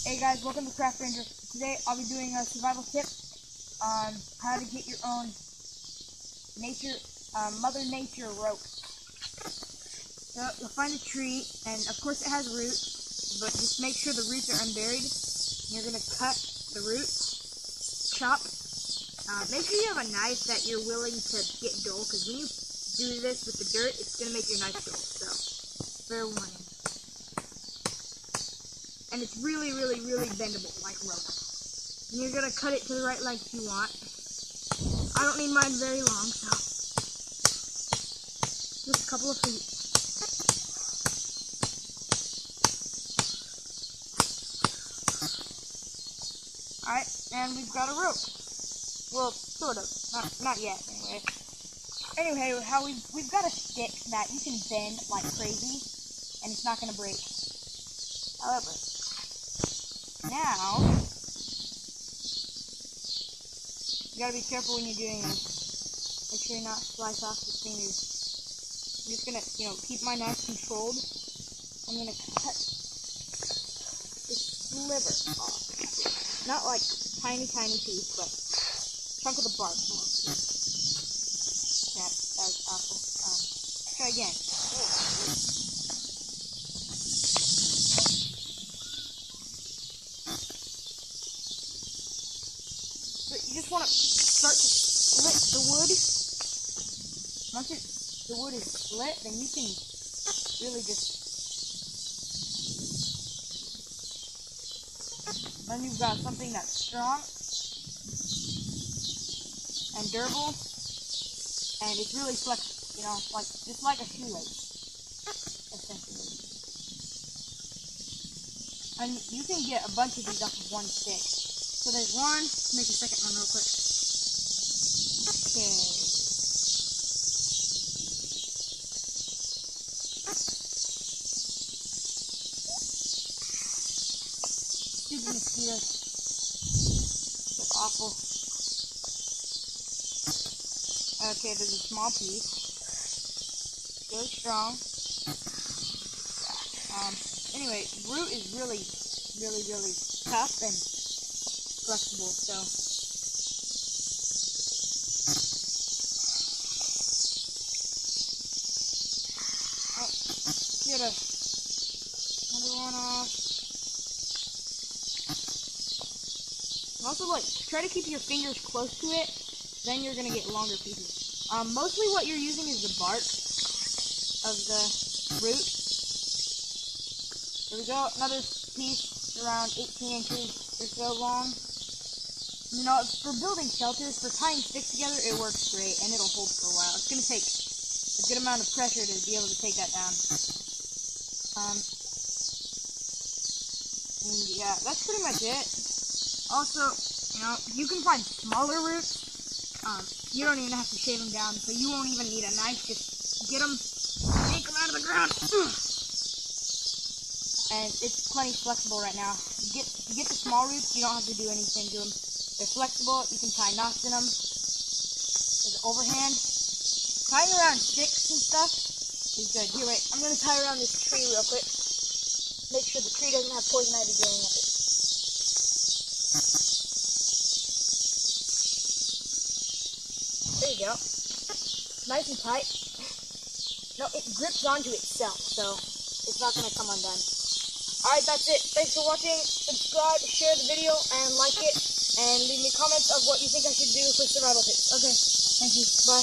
Hey guys, welcome to Craft Ranger. Today I'll be doing a survival tip on how to get your own Mother Nature rope. So you'll find a tree, and of course it has roots, but just make sure the roots are unburied. You're going to cut the roots, chop. Make sure you have a knife that you're willing to get dull, because when you do this with the dirt, it's going to make your knife dull, so fair warning. And it's really, really, really bendable, like rope. And you're going to cut it to the right length you want. I don't need mine very long, so just a couple of feet. Alright, and we've got a rope. Well, sort of. Not yet, anyway. Anyway, we've got a stick that you can bend like crazy, and it's not going to break. However, now, you gotta be careful when you're doing this. Make sure you not slice off your fingers. I'm just gonna, keep my knife controlled. I'm gonna cut the sliver off. Not like tiny, tiny piece, but chunk of the bark mostly. Yeah, that was awful. Try again. You just want to start to split the wood. Once the wood is split, then you can really then you've got something that's strong and durable, and it's really flexible, just like a shoelace, essentially. And you can get a bunch of these off of one stick. So there's one. Let's make a second one real quick. Okay. Stupid mosquitoes. They're awful. Okay, there's a small piece. Really strong. Anyway, root is really, really, really tough and flexible, so get another one off. Also, try to keep your fingers close to it, then you're gonna get longer pieces. Mostly what you're using is the bark of the root. There we go, another piece around 18 inches or so long. For building shelters, for tying sticks together, it works great, and it'll hold for a while. It's going to take a good amount of pressure to be able to take that down. And yeah, that's pretty much it. Also, you can find smaller roots. You don't even have to shave them down, so you won't even need a knife. Just get them, yank them out of the ground. And it's plenty flexible right now. You get the small roots, you don't have to do anything to them. They're flexible, you can tie knots in them. There's overhand. Tying around sticks and stuff is good. Here, wait, I'm going to tie around this tree real quick. Make sure the tree doesn't have poison ivy growing up it. There you go. Nice and tight. No, it grips onto itself, so it's not going to come undone. Alright, that's it. Thanks for watching. Subscribe, share the video, and like it. And leave me comments of what you think I should do for survival tips. Okay, thank you. Bye.